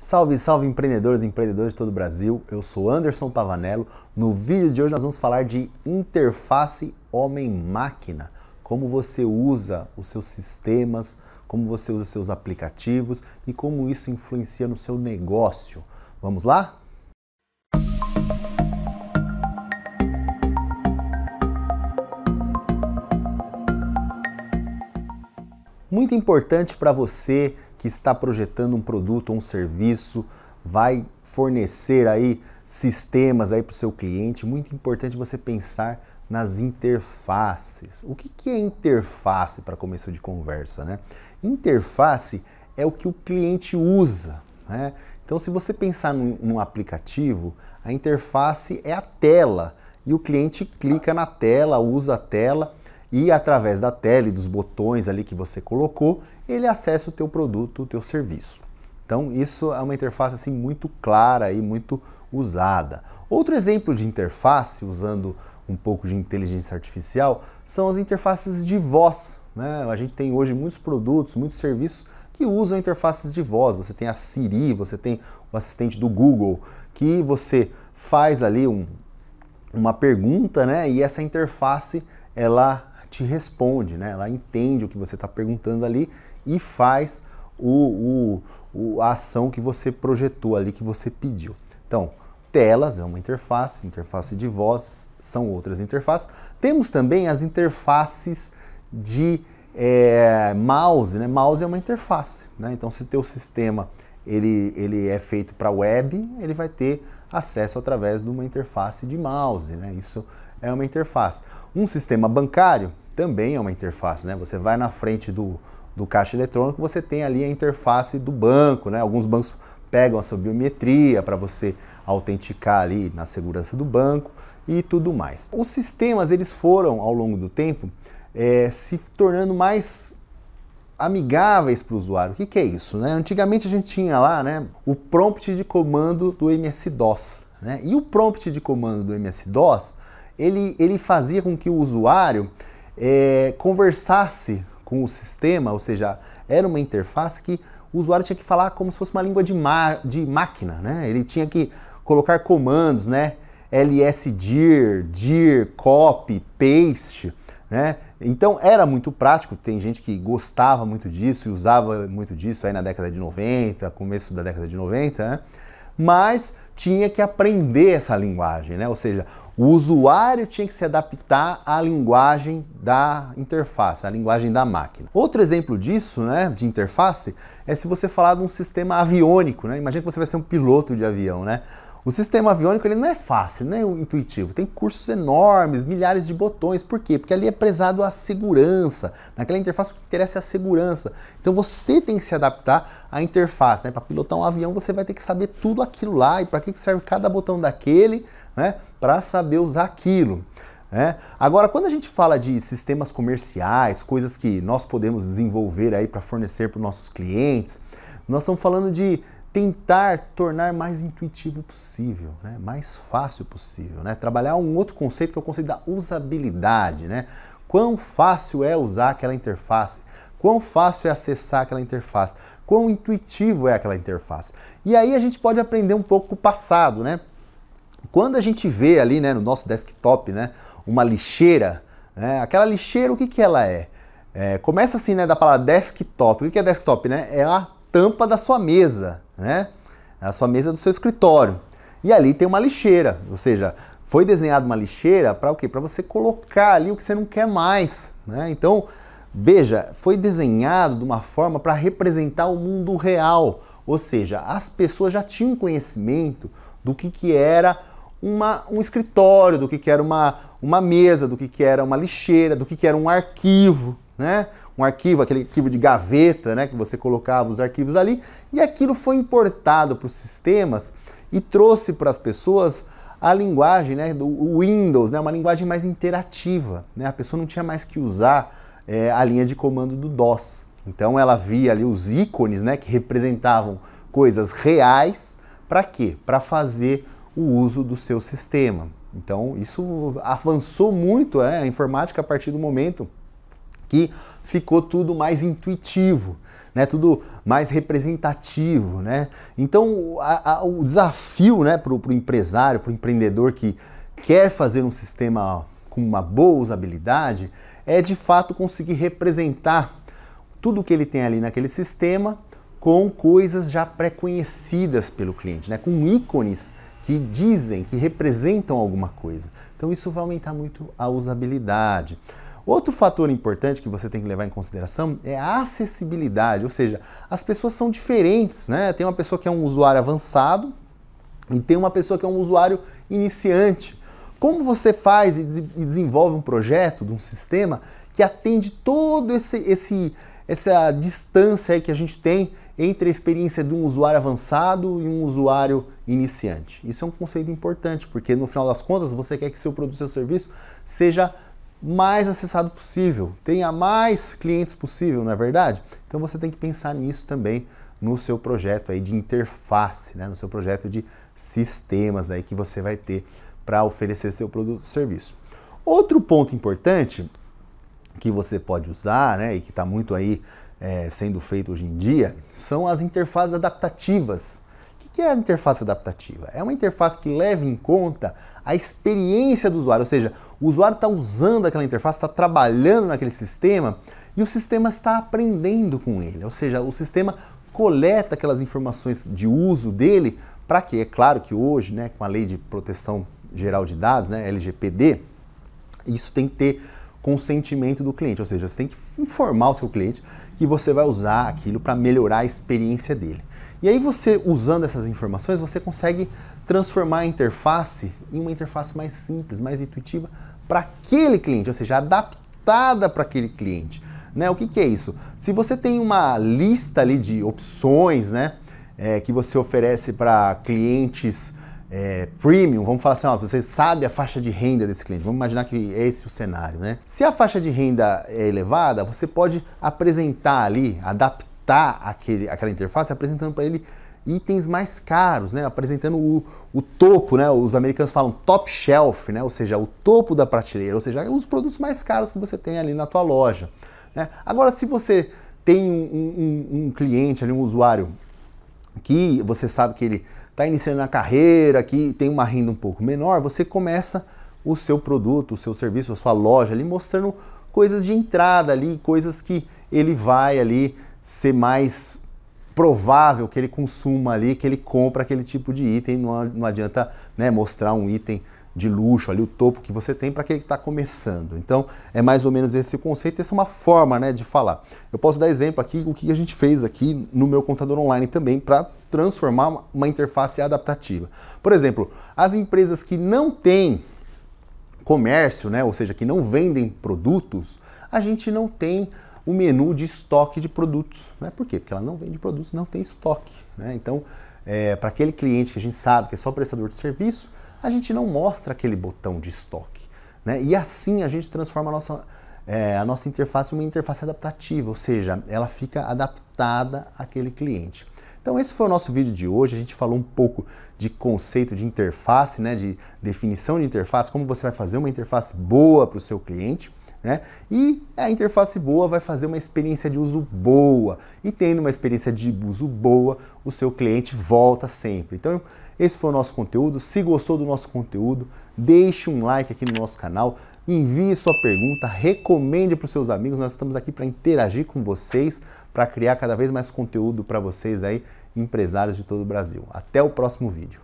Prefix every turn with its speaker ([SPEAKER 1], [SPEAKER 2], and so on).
[SPEAKER 1] Salve, salve empreendedores e empreendedores de todo o Brasil, eu sou Anderson Pavanello. No vídeo de hoje nós vamos falar de interface homem-máquina, como você usa os seus sistemas, como você usa seus aplicativos e como isso influencia no seu negócio. Vamos lá? Muito importante para você que está projetando um produto ou um serviço, vai fornecer aí sistemas aí para o seu cliente, muito importante você pensar nas interfaces. O que é interface para começo de conversa, né? Interface é o que o cliente usa, né? Então, se você pensar num aplicativo, a interface é a tela e o cliente clica na tela, usa a tela e através da tela e dos botões ali que você colocou, ele acessa o teu produto, o teu serviço. Então isso é uma interface assim muito clara e muito usada. Outro exemplo de interface, usando um pouco de inteligência artificial, são as interfaces de voz, né? A gente tem hoje muitos produtos, muitos serviços que usam interfaces de voz. Você tem a Siri, você tem o assistente do Google, que você faz ali uma pergunta, né? E essa interface, ela te responde, né? Ela entende o que você está perguntando ali e faz a ação que você projetou ali, que você pediu. Então, telas é uma interface de voz são outras interfaces. Temos também as interfaces de mouse, né? Mouse é uma interface, né? Então, se o teu sistema ele é feito para web, ele vai ter acesso através de uma interface de mouse, né? Isso é uma interface. Um sistema bancário também é uma interface, né? Você vai na frente do caixa eletrônico, você tem ali a interface do banco, né? Alguns bancos pegam a sua biometria para você autenticar ali na segurança do banco e tudo mais. Os sistemas, eles foram, ao longo do tempo, se tornando mais amigáveis para o usuário. O que é isso, né? Antigamente a gente tinha lá, né, o prompt de comando do MS-DOS, né? E o prompt de comando do MS-DOS, ele fazia com que o usuário conversasse com o sistema, ou seja, era uma interface que o usuário tinha que falar como se fosse uma língua de máquina, né? Ele tinha que colocar comandos, né? lsdir, dir, copy, paste, né? Então era muito prático, tem gente que gostava muito disso e usava muito disso aí na década de 90, começo da década de 90, né? Mas tinha que aprender essa linguagem, né? Ou seja, o usuário tinha que se adaptar à linguagem da interface, à linguagem da máquina. Outro exemplo disso, né, de interface, é se você falar de um sistema aviônico, né? Imagina que você vai ser um piloto de avião, né? O sistema aviônico, ele não é fácil, não é intuitivo. Tem cursos enormes, milhares de botões. Por quê? Porque ali é prezado a segurança. Naquela interface o que interessa é a segurança. Então você tem que se adaptar à interface, né? Para pilotar um avião você vai ter que saber tudo aquilo lá e para que serve cada botão daquele, né? Para saber usar aquilo. Agora, quando a gente fala de sistemas comerciais, coisas que nós podemos desenvolver aí para fornecer para os nossos clientes, nós estamos falando de tentar tornar mais intuitivo possível, né? Mais fácil possível, né? Trabalhar um outro conceito que é o conceito da usabilidade, né? Quão fácil é usar aquela interface, quão fácil é acessar aquela interface, quão intuitivo é aquela interface. E aí a gente pode aprender um pouco com o passado, né? Quando a gente vê ali, né, no nosso desktop, né, uma lixeira, né? Aquela lixeira, o que ela é? Começa assim, né, da palavra desktop. O que é desktop, né? É a tampa da sua mesa, né? A sua mesa do seu escritório. E ali tem uma lixeira, ou seja, foi desenhada uma lixeira para o quê? Para você colocar ali o que você não quer mais, né? Então, veja, foi desenhado de uma forma para representar o mundo real, ou seja, as pessoas já tinham conhecimento do que era um escritório, do que era uma mesa, do que era uma lixeira, do que era um arquivo, né? Um arquivo, aquele arquivo de gaveta, né, que você colocava os arquivos ali, e aquilo foi importado para os sistemas e trouxe para as pessoas a linguagem, né, do Windows, né, uma linguagem mais interativa, né? A pessoa não tinha mais que usar a linha de comando do DOS. Então ela via ali os ícones, né, que representavam coisas reais, para quê? Para fazer o uso do seu sistema. Então isso avançou muito, a informática a partir do momento que ficou tudo mais intuitivo, né? Tudo mais representativo, né? Então o desafio, né, para o empresário, para o empreendedor que quer fazer um sistema com uma boa usabilidade, é de fato conseguir representar tudo que ele tem ali naquele sistema com coisas já pré-conhecidas pelo cliente, né? Com ícones que dizem, que representam alguma coisa. Então isso vai aumentar muito a usabilidade. Outro fator importante que você tem que levar em consideração é a acessibilidade, ou seja, as pessoas são diferentes, né? Tem uma pessoa que é um usuário avançado e tem uma pessoa que é um usuário iniciante. Como você faz e desenvolve um projeto de um sistema que atende todo essa distância aí que a gente tem entre a experiência de um usuário avançado e um usuário iniciante? Isso é um conceito importante, porque no final das contas você quer que seu produto, seu serviço seja mais acessado possível, tenha mais clientes possível, não é verdade? Então você tem que pensar nisso também no seu projeto aí de interface, né? No seu projeto de sistemas aí que você vai ter para oferecer seu produto ou serviço. Outro ponto importante que você pode usar, né, e que está muito aí sendo feito hoje em dia, são as interfaces adaptativas. O que é a interface adaptativa? É uma interface que leva em conta a experiência do usuário, ou seja, o usuário está usando aquela interface, está trabalhando naquele sistema e o sistema está aprendendo com ele, ou seja, o sistema coleta aquelas informações de uso dele para quê? É claro que hoje, né, com a Lei de Proteção Geral de Dados, né, LGPD, isso tem que ter consentimento do cliente, ou seja, você tem que informar o seu cliente que você vai usar aquilo para melhorar a experiência dele. E aí você, usando essas informações, você consegue transformar a interface em uma interface mais simples, mais intuitiva para aquele cliente, ou seja, adaptada para aquele cliente. Né? O que é isso? Se você tem uma lista ali de opções, né, que você oferece para clientes premium, vamos falar assim, ó, você sabe a faixa de renda desse cliente, vamos imaginar que é esse o cenário, né? Se a faixa de renda é elevada, você pode apresentar ali, adaptar aquela interface, apresentando para ele itens mais caros, né? Apresentando o topo, né? Os americanos falam top shelf, né? Ou seja, o topo da prateleira, ou seja, os produtos mais caros que você tem ali na tua loja, né? Agora, se você tem um cliente ali, um usuário que você sabe que ele está iniciando na carreira, que tem uma renda um pouco menor, você começa o seu produto, o seu serviço, a sua loja ali mostrando coisas de entrada ali, coisas que ele vai ali ser mais provável que ele consuma ali, que ele compra aquele tipo de item. Não adianta, né, mostrar um item de luxo ali, o topo que você tem para aquele que está começando. Então é mais ou menos esse o conceito, essa é uma forma, né, de falar. Eu posso dar exemplo aqui, o que a gente fez aqui no meu contador online também para transformar uma interface adaptativa. Por exemplo, as empresas que não têm comércio, né, ou seja, que não vendem produtos, a gente não tem o menu de estoque de produtos, né? Por quê? Porque ela não vende produtos, não tem estoque, né? Então, para aquele cliente que a gente sabe que é só prestador de serviço, a gente não mostra aquele botão de estoque, né? E assim a gente transforma a nossa interface em uma interface adaptativa, ou seja, ela fica adaptada àquele cliente. Então esse foi o nosso vídeo de hoje, a gente falou um pouco de conceito de interface, né, de definição de interface, como você vai fazer uma interface boa para o seu cliente, né? E a interface boa vai fazer uma experiência de uso boa, e tendo uma experiência de uso boa, o seu cliente volta sempre. Então esse foi o nosso conteúdo. Se gostou do nosso conteúdo, deixe um like aqui no nosso canal, envie sua pergunta, recomende para os seus amigos. Nós estamos aqui para interagir com vocês, para criar cada vez mais conteúdo para vocês aí, empresários de todo o Brasil. Até o próximo vídeo.